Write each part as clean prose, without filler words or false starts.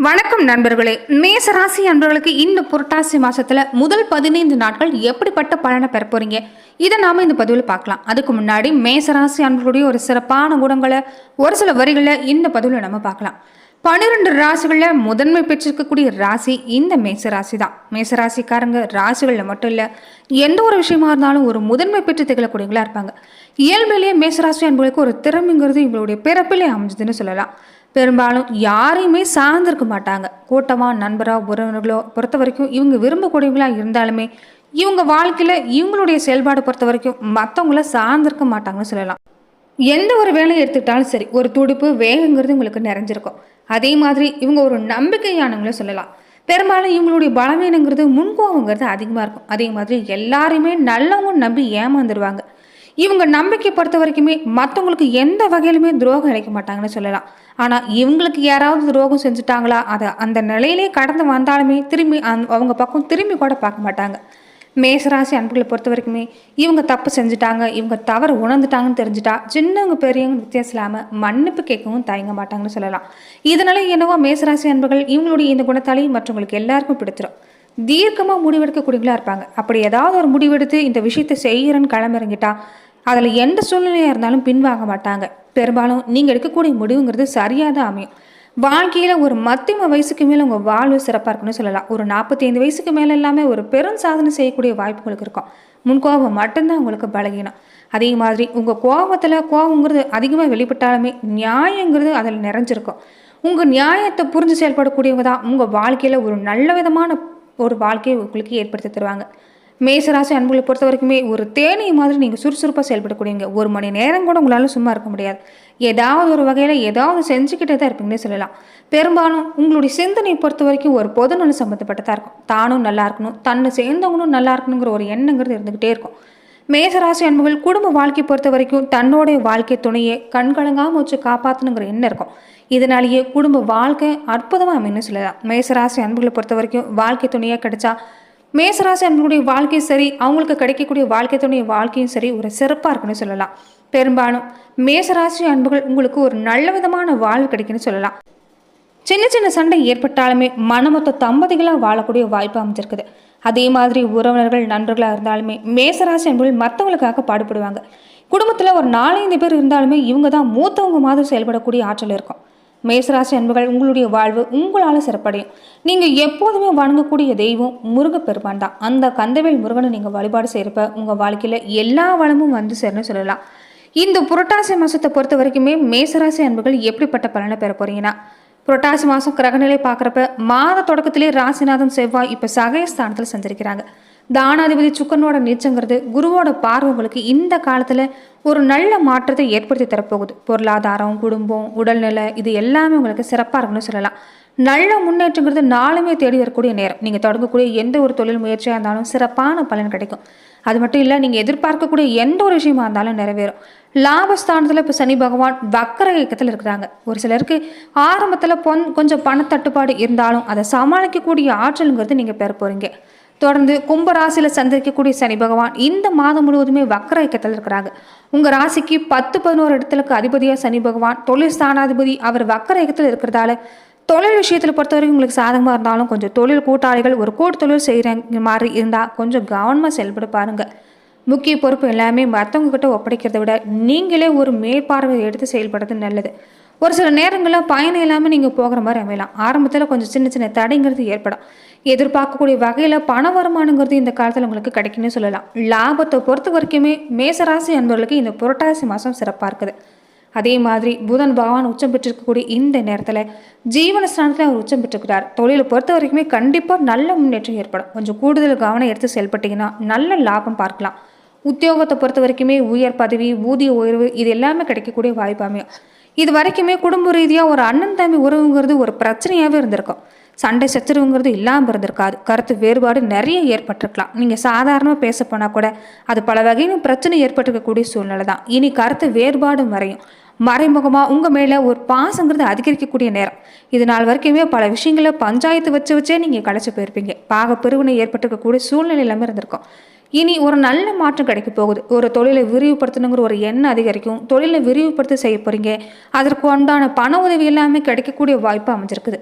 வணக்கம் நண்பர்களே. மேசராசி அன்பர்களுக்கு இந்த புரட்டாசி மாசத்துல முதல் 15 நாட்கள் எப்படிப்பட்ட பலனை பெற போறீங்க, இதை நாம இந்த பதிவில் பார்க்கலாம். அதுக்கு முன்னாடி மேசராசி அன்பர்களுடைய ஒரு சிறப்பான குணங்களை ஒரு சில வரிகளை இந்த பதிவில் நம்ம பார்க்கலாம். 12 ராசிகள்ல முதன்மை பெற்றிருக்கக்கூடிய ராசி இந்த மேசராசி தான். மேசராசிக்காரங்க ராசிகள்ல மட்டும் இல்ல, எந்த ஒரு விஷயமா இருந்தாலும் ஒரு முதன்மை பெற்று திகழக்கூடியவங்களா இருப்பாங்க. இயல்பிலேயே மேசராசி அன்பர்களுக்கு ஒரு திறமைங்கிறது இவங்களுடைய பிறப்பிலே அமைஞ்சதுன்னு சொல்லலாம். பெரும்பாலும் யாரையுமே சார்ந்திருக்க மாட்டாங்க. கூட்டமாக நண்பரோ உறவினர்களோ பொறுத்த வரைக்கும் இவங்க விரும்பக்கூடியவங்களா இருந்தாலுமே இவங்க வாழ்க்கையில் இவங்களுடைய செயல்பாடு பொறுத்த வரைக்கும் மற்றவங்கள சார்ந்திருக்க மாட்டாங்கன்னு சொல்லலாம். எந்த ஒரு வேலையை எடுத்துக்கிட்டாலும் சரி, ஒரு துடிப்பு வேகங்கிறது உங்களுக்கு நிறைஞ்சிருக்கும். அதே மாதிரி இவங்க ஒரு நம்பிக்கையானவங்கள சொல்லலாம். பெரும்பாலும் இவங்களுடைய பலவீனங்கிறது முன்கோவங்கிறது அதிகமாக இருக்கும். அதே மாதிரி எல்லாரையுமே நல்லவங்க நம்பி ஏமாந்துருவாங்க. இவங்க நம்பிக்கை பொறுத்த வரைக்குமே மற்றவங்களுக்கு எந்த வகையிலுமே துரோகம் இழைக்க மாட்டாங்கன்னு சொல்லலாம். ஆனால் இவங்களுக்கு யாராவது துரோகம் செஞ்சுட்டாங்களா, அதை அந்த நிலையிலே கடந்து வந்தாலுமே திரும்பி அவங்க பக்கம் திரும்பி கூட பார்க்க மாட்டாங்க. மேசராசி அன்புகளை பொறுத்த வரைக்குமே இவங்க தப்பு செஞ்சுட்டாங்க, இவங்க தவறு உணர்ந்துட்டாங்கன்னு தெரிஞ்சுட்டா சின்னவங்க பெரியவங்க வித்தியாசம் இல்லாமல் மன்னிப்பு கேட்கவும் தயங்க மாட்டாங்கன்னு சொல்லலாம். இதனால என்னவோ மேசராசி அன்புகள் இவங்களுடைய இந்த குணத்தாலே மற்றவங்களுக்கு எல்லாருக்கும் பிடிச்சிடும். தீர்க்கமாக முடிவெடுக்கக்கூடியவங்களா இருப்பாங்க. அப்படி ஏதாவது ஒரு முடிவெடுத்து இந்த விஷயத்தை செய்கிறேன்னு களமிறங்கிட்டா அதில் எந்த சூழ்நிலையாக இருந்தாலும் பின்வாங்க மாட்டாங்க. பெரும்பாலும் நீங்கள் எடுக்கக்கூடிய முடிவுங்கிறது சரியாக தான் அமையும். வாழ்க்கையில் ஒரு மத்தியம வயசுக்கு மேலே உங்கள் வாழ்வு சிறப்பாக இருக்குன்னு சொல்லலாம். ஒரு 45 வயசுக்கு மேலே எல்லாமே ஒரு பெரும் சாதனை செய்யக்கூடிய வாய்ப்புகளுக்கு இருக்கும். முன்கோபம் மட்டும்தான் உங்களுக்கு பலகீனம். அதே மாதிரி உங்கள் கோபங்கிறது அதிகமாக வெளிப்பட்டாலுமே நியாயங்கிறது அதில் நிறைஞ்சிருக்கும். உங்கள் நியாயத்தை புரிஞ்சு செயல்படக்கூடியவங்க தான் உங்கள் வாழ்க்கையில் ஒரு நல்ல விதமான ஒரு வாழ்க்கையை உங்களுக்கு ஏற்படுத்தி தருவாங்க. மேசராசி அன்புகளை பொறுத்த வரைக்குமே ஒரு தேனி மாதிரி நீங்கள் சுறுசுறுப்பாக செயல்படக்கூடியவங்க. 1 மணி நேரம் கூட உங்களால் சும்மா இருக்க முடியாது. ஏதாவது ஒரு வகையில் ஏதாவது செஞ்சுக்கிட்டே தான் இருப்பீங்கன்னே சொல்லலாம். பெரும்பாலும் உங்களுடைய சிந்தனை பொறுத்த வரைக்கும் ஒரு பொதுநலம் சம்மந்தப்பட்டதாக இருக்கும். தானும் நல்லா இருக்கணும், தன்னை சேர்ந்தவங்களும் நல்லா இருக்கணுங்கிற ஒரு எண்ணங்கிறது இருந்துக்கிட்டே இருக்கும். மேசராசி அன்புகள் குடும்ப வாழ்க்கை பொறுத்த வரைக்கும் தன்னோடைய வாழ்க்கை துணையை கண்கலங்காமல் வச்சு காப்பாற்றணுங்கிற எண்ணம் இருக்கும். இதனாலேயே குடும்ப வாழ்க்கை அற்புதமாக அமைன்னு சொல்லலாம். மேசராசி அன்புகளை பொறுத்த வரைக்கும் வாழ்க்கை துணையாக கிடைச்சா மேசராசி அன்புடைய வாழ்க்கை சரி, அவங்களுக்கு கிடைக்கக்கூடிய வாழ்க்கை துணைய வாழ்க்கையும் சரி ஒரு சிறப்பாக இருக்குன்னு சொல்லலாம். பெரும்பாலும் மேசராசி அன்புகள் உங்களுக்கு ஒரு நல்ல விதமான வாழ்வு கிடைக்குன்னு சொல்லலாம். சின்ன சின்ன சண்டை ஏற்பட்டாலுமே மனமொத்த தம்பதிகளாக வாழக்கூடிய வாய்ப்பு அமைஞ்சிருக்குது. அதே மாதிரி உறவினர்கள் நண்பர்களாக இருந்தாலுமே மேசராசி அன்புகள் மற்றவங்களுக்காக பாடுபடுவாங்க. குடும்பத்தில் ஒரு 4-5 பேர் இருந்தாலுமே இவங்க தான் மூத்தவங்க மாதிரி செயல்படக்கூடிய ஆற்றல் இருக்கும். மேசராசி அன்புகள் உங்களுடைய வாழ்வு உங்களால் சிறப்படையும். நீங்கள் எப்போதுமே வணங்கக்கூடிய தெய்வம் முருகப்பெருமான் தான். அந்த கந்தவேல் முருகனை நீங்கள் வழிபாடு செய்கிறப்ப உங்கள் வாழ்க்கையில் எல்லா வளமும் வந்து சேரணும்னு சொல்லலாம். இந்த புரட்டாசி மாதத்தை பொறுத்த வரைக்குமே மேசராசி அன்புகள் எப்படிப்பட்ட பலனை பெற போறீங்கன்னா, புரட்டாசி மாதம் கிரகநிலை பார்க்குறப்ப மாத தொடக்கத்திலே ராசிநாதன் செவ்வாய் இப்போ சகயஸ்தானத்தில் சஞ்சரிக்கிறாங்க. தானாதிபதி சுக்கரனோட நீச்சங்கிறது குருவோட பார்வை உங்களுக்கு இந்த காலத்தில் ஒரு நல்ல மாற்றத்தை ஏற்படுத்தி தரப்போகுது. பொருளாதாரம், குடும்பம், உடல்நிலை இது எல்லாமே உங்களுக்கு சிறப்பாக இருக்குன்னு சொல்லலாம். நல்ல முன்னேற்றங்கிறது நாளுமே தேடி வரக்கூடிய நேரம். நீங்கள் தொடங்கக்கூடிய எந்த ஒரு தொழில் முயற்சியாக இருந்தாலும் சிறப்பான பலன் கிடைக்கும். அது மட்டும் இல்லை, நீங்கள் எதிர்பார்க்கக்கூடிய எந்த ஒரு விஷயமா இருந்தாலும் நிறைவேறும். லாபஸ்தானத்தில் இப்போ சனி பகவான் வக்கர இயக்கத்தில் இருக்கிறாங்க. ஒரு சிலருக்கு ஆரம்பத்தில் கொஞ்சம் பணத்தட்டுப்பாடு இருந்தாலும் அதை சமாளிக்கக்கூடிய ஆற்றலுங்கிறது நீங்கள் பெற போகிறீங்க. தொடர்ந்து கும்பராசியில் சந்திக்கக்கூடிய சனி பகவான் இந்த மாதம் முழுவதுமே வக்கர இயக்கத்தில் இருக்கிறாங்க. உங்கள் ராசிக்கு 10-11 இடத்துக்கு அதிபதியாக சனி பகவான் தொழில் ஸ்தானாதிபதி அவர் வக்கர இயக்கத்தில் இருக்கிறதால தொழில் விஷயத்தில் பொறுத்த வரைக்கும் உங்களுக்கு சாதகமாக இருந்தாலும் கொஞ்சம் தொழில் கூட்டாளிகள் ஒரு கூட்டு தொழில் செய்கிற மாதிரி இருந்தால் கொஞ்சம் கவனமாக செயல்பட பாருங்கள். முக்கிய பொறுப்பு எல்லாமே மற்றவங்க கிட்ட ஒப்படைக்கிறத விட நீங்களே ஒரு மேற்பார்வை எடுத்து செயல்படுறது நல்லது. ஒரு சில நேரங்களில் பயணம் இல்லாமல் நீங்கள் போகிற மாதிரி அமையலாம். ஆரம்பத்தில் கொஞ்சம் சின்ன சின்ன தடைங்கிறது ஏற்படும். எதிர்பார்க்கக்கூடிய வகையில் பண வருமானங்கிறது இந்த காலத்தில் உங்களுக்கு கிடைக்குன்னு சொல்லலாம். லாபத்தை பொறுத்த வரைக்குமே மேசராசி அன்பர்களுக்கு இந்த புரட்டாசி மாதம் சிறப்பாக இருக்குது. அதே மாதிரி புதன் பகவான் உச்சம் பெற்றிருக்கக்கூடிய இந்த நேரத்தில் ஜீவனஸ்தானத்தில் அவர் உச்சம் பெற்றிருக்கிறார். தொழிலை பொறுத்த வரைக்குமே கண்டிப்பாக நல்ல முன்னேற்றம் ஏற்படும். கொஞ்சம் கூடுதல் கவனம் எடுத்து செயல்பட்டீங்கன்னா நல்ல லாபம் பார்க்கலாம். உத்தியோகத்தை பொறுத்த வரைக்குமே உயர் பதவி, ஊதிய உயர்வு இது எல்லாமே கிடைக்கக்கூடிய வாய்ப்பு அமையும். இது வரைக்குமே குடும்ப ரீதியாக ஒரு அண்ணன் தம்பி உறவுங்கிறது ஒரு பிரச்சனையாகவே இருந்திருக்கும். சண்டை சச்சரவுங்கிறது இல்லாமல் இருந்திருக்காது. கருத்து வேறுபாடு நிறைய ஏற்பட்டிருக்கலாம். நீங்கள் சாதாரணமாக பேச போனால் கூட அது பல வகையிலும் பிரச்சனை ஏற்பட்டிருக்கக்கூடிய சூழ்நிலை தான். இனி கருத்து வேறுபாடு மறையும். மறைமுகமாக உங்கள் மேலே ஒரு பாசங்கிறது அதிகரிக்கக்கூடிய நேரம். இது நாள் வரைக்குமே பல விஷயங்களை பஞ்சாயத்து வச்சே நீங்கள் கலைச்சி போயிருப்பீங்க. பாக பிரிவினை ஏற்பட்டிருக்கக்கூடிய சூழ்நிலை எல்லாமே இருந்திருக்கும். இனி ஒரு நல்ல மாற்றம் கிடைக்க போகுது. ஒரு தொழிலை விரிவுபடுத்தணுங்கிற ஒரு எண்ணம் அதிகரிக்கும். தொழிலை விரிவுபடுத்த செய்ய போகிறீங்க. அதற்கு உண்டான பண உதவி எல்லாமே கிடைக்கக்கூடிய வாய்ப்பு அமைஞ்சிருக்குது.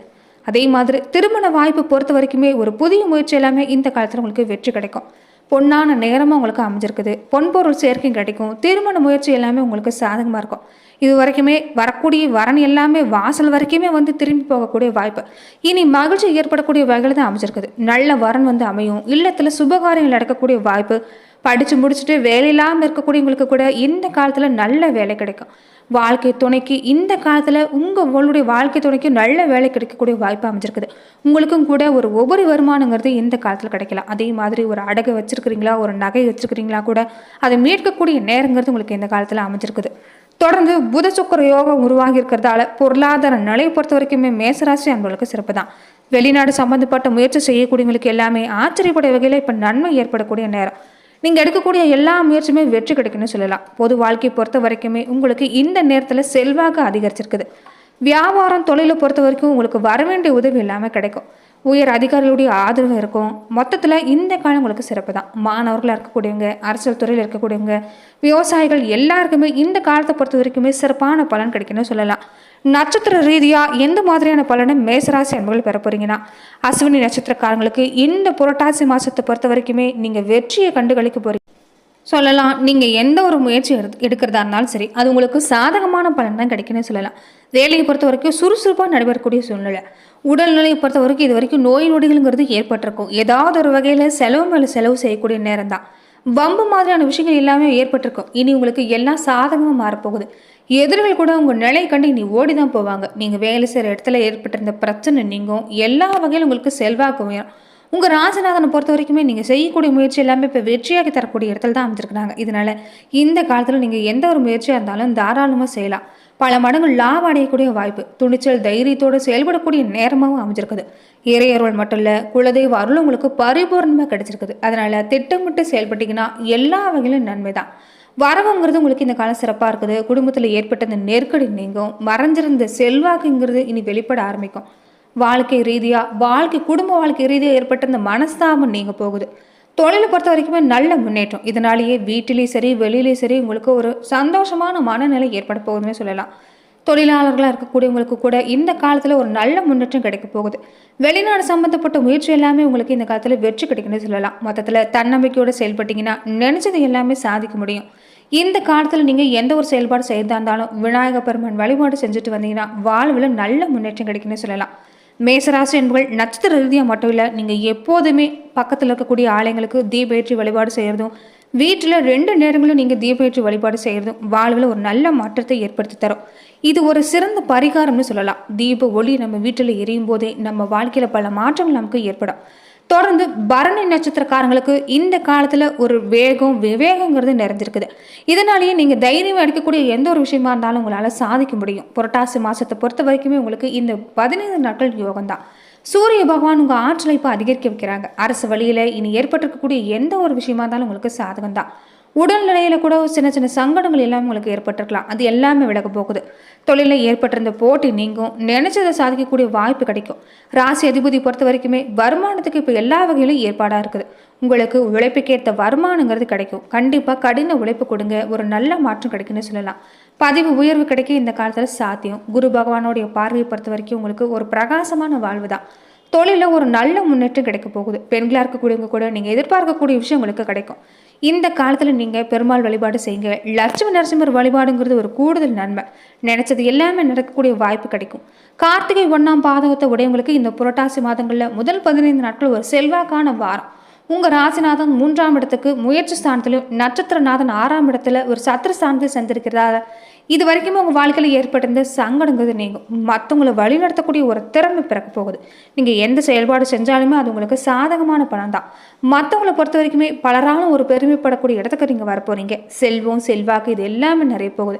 அதே மாதிரி திருமண வாய்ப்பு பொறுத்த வரைக்குமே ஒரு புதிய முயற்சி எல்லாமே இந்த காலத்தில் உங்களுக்கு வெற்றி கிடைக்கும். பொன்னான நேரமாக உங்களுக்கு அமைஞ்சிருக்குது. பொன்பொருள் சேர்க்கையும் கிடைக்கும். திருமண முயற்சி எல்லாமே உங்களுக்கு சாதகமாக இருக்கும். இது வரைக்குமே வரக்கூடிய வரன் எல்லாமே வாசல் வரைக்குமே வந்து திரும்பி போகக்கூடிய வாய்ப்பு. இனி மகிழ்ச்சி ஏற்படக்கூடிய வகையில் தான் அமைஞ்சிருக்குது. நல்ல வரன் வந்து அமையும். இல்லத்தில் சுபகாரியங்கள் நடக்கக்கூடிய வாய்ப்பு. படித்து முடிச்சுட்டு வேலை இல்லாமல் இருக்கக்கூடியவங்களுக்கு கூட இந்த காலத்தில் நல்ல வேலை கிடைக்கும். வாழ்க்கை துணைக்கு இந்த காலத்தில் உங்களுடைய வாழ்க்கை துணைக்கு நல்ல வேலை கிடைக்கக்கூடிய வாய்ப்பு அமைஞ்சிருக்குது. உங்களுக்கும் கூட ஒரு ஒவ்வொரு வருமானங்கிறது இந்த காலத்தில் கிடைக்கலாம். அதே மாதிரி ஒரு அடகு வச்சிருக்கிறீங்களா, ஒரு நகை வச்சிருக்கிறீங்களா கூட அதை மீட்கக்கூடிய நேரங்கிறது உங்களுக்கு இந்த காலத்தில் அமைஞ்சிருக்குது. தொடர்ந்து புத சுக்கிர யோகம் உருவாகி இருக்கிறதால பொருளாதார நிலையை பொறுத்த வரைக்குமே மேசராசி அன்பர்களுக்கு சிறப்பு தான். வெளிநாடு சம்பந்தப்பட்ட முயற்சி செய்யக்கூடியவங்களுக்கு எல்லாமே ஆச்சரியப்பட வகையில் இப்போ நன்மை ஏற்படக்கூடிய நேரம். நீங்கள் எடுக்கக்கூடிய எல்லா முயற்சியுமே வெற்றி கிடைக்குன்னு சொல்லலாம். பொது வாழ்க்கையை பொறுத்த வரைக்குமே உங்களுக்கு இந்த நேரத்தில் செல்வாக்கு அதிகரிச்சிருக்குது. வியாபாரம் தொழிலை பொறுத்த வரைக்கும் உங்களுக்கு வர வேண்டிய உதவி இல்லாமல் கிடைக்கும். உயர் அதிகாரிகளுடைய ஆதரவு இருக்கும். மொத்தத்தில் இந்த காலம் உங்களுக்கு சிறப்பு தான். மாணவர்களாக இருக்கக்கூடியவங்க, அரசியல் துறையில் இருக்கக்கூடியவங்க, விவசாயிகள் எல்லாருக்குமே இந்த காலத்தை பொறுத்த வரைக்குமே சிறப்பான பலன் கிடைக்குன்னு சொல்லலாம். நட்சத்திர ரீதியாக எந்த மாதிரியான பலனை மேசராசி அன்பர்கள் பெற போறீங்கன்னா, அஸ்வினி நட்சத்திரக்காரங்களுக்கு இந்த புரட்டாசி மாதத்தை பொறுத்த வரைக்குமே நீங்கள் வெற்றியை கண்டுகளிக்க போறீங்க சொல்லலாம். நீங்கள் எந்த ஒரு முயற்சி எடுக்கிறதா இருந்தாலும் சரி, அது உங்களுக்கு சாதகமான பலன் தான் கிடைக்குன்னு சொல்லலாம். வேலையை பொறுத்த வரைக்கும் சுறுசுறுப்பாக நடைபெறக்கூடிய சூழ்நிலை. உடல்நிலையை பொறுத்த வரைக்கும் இது வரைக்கும் நோய் நொடிகள்ங்கிறது ஏற்பட்டிருக்கும். ஏதாவது ஒரு வகையில் செலவு மேலே செலவு செய்யக்கூடிய நேரம் தான். வம்பு மாதிரியான விஷயங்கள் எல்லாமே ஏற்பட்டிருக்கும். இனி உங்களுக்கு எல்லாம் சாதகமாக மாறப்போகுது. எதிரிகள் கூட உங்கள் நிலை கண்டு இனி ஓடி தான் போவாங்க. நீங்கள் வேலை செய்கிற இடத்துல ஏற்பட்டிருந்த பிரச்சனை நீங்கும். எல்லா வகையிலும் உங்களுக்கு செல்வாக்கு உயரும். உங்கள் ராசிநாதனை பொறுத்த வரைக்குமே நீங்கள் செய்யக்கூடிய முயற்சி எல்லாமே இப்போ வெற்றியாகி தரக்கூடிய இடத்துல தான் அமைச்சிருக்கிறாங்க. இதனால் இந்த காலத்தில் நீங்கள் எந்த ஒரு முயற்சியாக இருந்தாலும் தாராளமாக செய்யலாம். பல மடங்கு லாபம் அடையக்கூடிய வாய்ப்பு. துணிச்சல் தைரியத்தோடு செயல்படக்கூடிய நேரமாகவும் அமைஞ்சிருக்குது. இறையருள் மட்டும் இல்லை, குலதெய்வ அருள் உங்களுக்கு பரிபூர்ணமாக கிடைச்சிருக்குது. அதனால் திட்டமிட்டு செயல்பட்டீங்கன்னா எல்லா வகையிலும் நன்மை தான். வரவுங்கிறது உங்களுக்கு இந்த காலம் சிறப்பாக இருக்குது. குடும்பத்தில் ஏற்பட்ட இந்த நெருக்கடி நீங்கும். மறைஞ்சிருந்த செல்வாக்குங்கிறது இனி வெளிப்பட ஆரம்பிக்கும். வாழ்க்கை ரீதியாக குடும்ப வாழ்க்கை ரீதியாக ஏற்பட்ட இந்த மனஸ்தாபம் நீங்க போகுது. தொழிலை பொறுத்த வரைக்குமே நல்ல முன்னேற்றம். இதனாலேயே வீட்டிலேயும் சரி வெளியிலேயும் சரி உங்களுக்கு ஒரு சந்தோஷமான மனநிலை ஏற்பட போகுதுன்னு சொல்லலாம். தொழிலாளர்களாக இருக்கக்கூடியவங்களுக்கு கூட இந்த காலத்தில் ஒரு நல்ல முன்னேற்றம் கிடைக்க போகுது. வெளிநாடு சம்மந்தப்பட்ட முயற்சி எல்லாமே உங்களுக்கு இந்த காலத்தில் வெற்றி கிடைக்குன்னு சொல்லலாம். மொத்தத்தில் தன்னம்பிக்கையோடு செயல்பட்டீங்கன்னா நினைச்சது எல்லாமே சாதிக்க முடியும். இந்த காலத்தில் நீங்கள் எந்த ஒரு செயல்பாடு செய்தா இருந்தாலும் விநாயக பெருமான் வழிபாடு செஞ்சுட்டு வந்தீங்கன்னா வாழ்வில் நல்ல முன்னேற்றம் கிடைக்குன்னு சொல்லலாம். மேசராசி என்பர்கள் நட்சத்திர ரீதியாக மட்டும் இல்லை, நீங்கள் எப்போதுமே பக்கத்தில் இருக்கக்கூடிய ஆலயங்களுக்கு தீபேற்றி வழிபாடு செய்கிறதும், வீட்டில் 2 நேரங்களும் நீங்கள் தீபேற்றி வழிபாடு செய்கிறதும் வாழ்வில் ஒரு நல்ல மாற்றத்தை ஏற்படுத்தி தரும். இது ஒரு சிறந்த பரிகாரம்னு சொல்லலாம். தீப ஒளி நம்ம வீட்டில் எரியும் போதே நம்ம வாழ்க்கையில் பல மாற்றங்கள் நமக்கு ஏற்படும். தொடர்ந்து பரணி நட்சத்திரக்காரங்களுக்கு இந்த காலத்தில் ஒரு விவேகங்கிறது நிறைஞ்சிருக்குது. இதனாலேயே நீங்கள் தைரியம் அடிக்கக்கூடிய எந்த ஒரு விஷயமா இருந்தாலும் உங்களால் சாதிக்க முடியும். புரட்டாசி மாதத்தை பொறுத்த வரைக்குமே உங்களுக்கு இந்த 15 நாட்கள் யோகம்தான். சூரிய பகவான் உங்கள் ஆற்றலை இப்போ அதிகரிக்க வைக்கிறாங்க. அரசு வழியில் இனி ஏற்பட்டிருக்கக்கூடிய எந்த ஒரு விஷயமா இருந்தாலும் உங்களுக்கு சாதகம் தான். உடல்நிலையில கூட சின்ன சின்ன சங்கடங்கள் எல்லாமே உங்களுக்கு ஏற்பட்டிருக்கலாம். அது எல்லாமே விலக போகுது. தொழிலில் ஏற்பட்டிருந்த போட்டி நீங்கும். நினைச்சதை சாதிக்கக்கூடிய வாய்ப்பு கிடைக்கும். ராசி அதிபதி பொறுத்த வரைக்குமே வருமானத்துக்கு இப்போ எல்லா வகையிலும் ஏற்பாடாக இருக்குது. உங்களுக்கு உழைப்புக்கேற்ற வருமானங்கிறது கிடைக்கும். கண்டிப்பாக கடின உழைப்பு கொடுங்க, ஒரு நல்ல மாற்றம் கிடைக்குன்னு சொல்லலாம். பதவி உயர்வு கிடைக்க இந்த காலத்தில் சாத்தியம். குரு பகவானுடைய பார்வையை பொறுத்த வரைக்கும் உங்களுக்கு ஒரு பிரகாசமான வாழ்வு தான். தொழிலில் ஒரு நல்ல முன்னேற்றம் கிடைக்க போகுது. பெண்களாக இருக்கக்கூடியவங்க கூட நீங்கள் எதிர்பார்க்கக்கூடிய விஷயம் உங்களுக்கு கிடைக்கும். இந்த காலத்தில் நீங்கள் பெருமாள் வழிபாடு செய்யுங்க. லட்சுமி நரசிம்மர் வழிபாடுங்கிறது ஒரு கூடுதல் நன்மை. நினைச்சது எல்லாமே நடக்கக்கூடிய வாய்ப்பு கிடைக்கும். கார்த்திகை 1ஆம் பாதகத்தை உடையவங்களுக்கு இந்த புரட்டாசி மாதங்களில் முதல் 15 நாட்கள் ஒரு செல்வாக்கான வாரம். உங்கள் ராசிநாதன் 3ஆம் இடத்துக்கு முயற்சி ஸ்தானத்திலும், நட்சத்திரநாதன் 6ஆம் இடத்துல ஒரு சத்திர ஸ்தானத்தில் சென்றிருக்கிறதால இது வரைக்குமே உங்கள் வாழ்க்கையில் ஏற்பட்டிருந்த சங்கடங்கிறது நீங்கும். மற்றவங்களை வழி நடத்தக்கூடிய ஒரு திறமை பிறக்க போகுது. நீங்கள் எந்த செயல்பாடு செஞ்சாலுமே அது உங்களுக்கு சாதகமான பலன் தான். மற்றவங்களை பொறுத்த வரைக்குமே பலராலும் ஒரு பெருமைப்படக்கூடிய இடத்துக்கு நீங்கள் வரப்போறீங்க. செல்வம் செல்வாக்கு இது எல்லாமே நிறைய போகுது.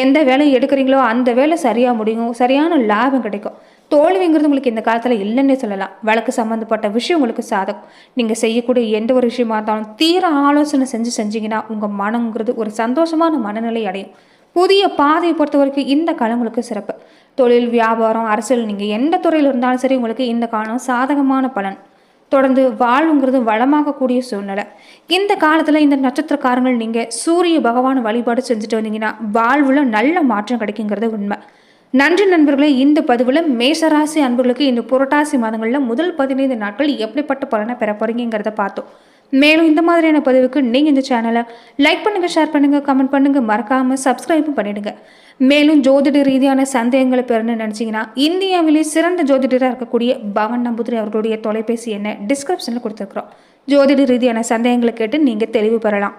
எந்த வேலையை எடுக்கிறீங்களோ அந்த வேலை சரியாக முடியும். சரியான லாபம் கிடைக்கும். தோல்விங்கிறது உங்களுக்கு இந்த காலத்தில் இல்லைன்னே சொல்லலாம். வழக்கு சம்மந்தப்பட்ட விஷயம் உங்களுக்கு சாதகம். நீங்கள் செய்யக்கூடிய எந்த ஒரு விஷயமா இருந்தாலும் தீர ஆலோசனை செஞ்சீங்கன்னா உங்கள் மனங்கிறது ஒரு சந்தோஷமான மனநிலை அடையும். புதிய பாதையை பொறுத்த வரைக்கும் இந்த காலம் உங்களுக்கு சிறப்பு. தொழில் வியாபாரம் அரசியல் நீங்கள் எந்த துறையில் இருந்தாலும் சரி உங்களுக்கு இந்த காலம் சாதகமான பலன். தொடர்ந்து வாழ்வுங்கிறது வளமாகக்கூடிய சூழ்நிலை. இந்த காலத்தில் இந்த நட்சத்திரக்காரங்கள் நீங்கள் சூரிய பகவான் வழிபாடு செஞ்சுட்டு வந்தீங்கன்னா வாழ்வில் நல்ல மாற்றம் கிடைக்குங்கிறது உண்மை. நன்றி நண்பர்களே. இந்த பதிவில் மேஷராசி அன்பர்களுக்கு இந்த புரட்டாசி மாதங்களில் முதல் 15 நாட்கள் எப்படிப்பட்ட பலனை பெற போறீங்கிறத பார்த்தோம். மேலும் இந்த மாதிரியான பதிவுக்கு நீங்கள் இந்த சேனலை லைக் பண்ணுங்கள், ஷேர் பண்ணுங்கள், கமெண்ட் பண்ணுங்கள், மறக்காமல் சப்ஸ்கிரைபும் பண்ணிடுங்க. மேலும் ஜோதிட ரீதியான சந்தேகங்களை பெறணும்னு நினச்சிங்கன்னா இந்தியாவிலே சிறந்த ஜோதிடராக இருக்கக்கூடிய பவன் நம்பூதிரி அவர்களுடைய தொலைபேசி எண்ணை டிஸ்கிரிப்ஷனில் கொடுத்துருக்குறோம். ஜோதிட ரீதியான சந்தேகங்களை கேட்டு நீங்கள் தெளிவு பெறலாம்.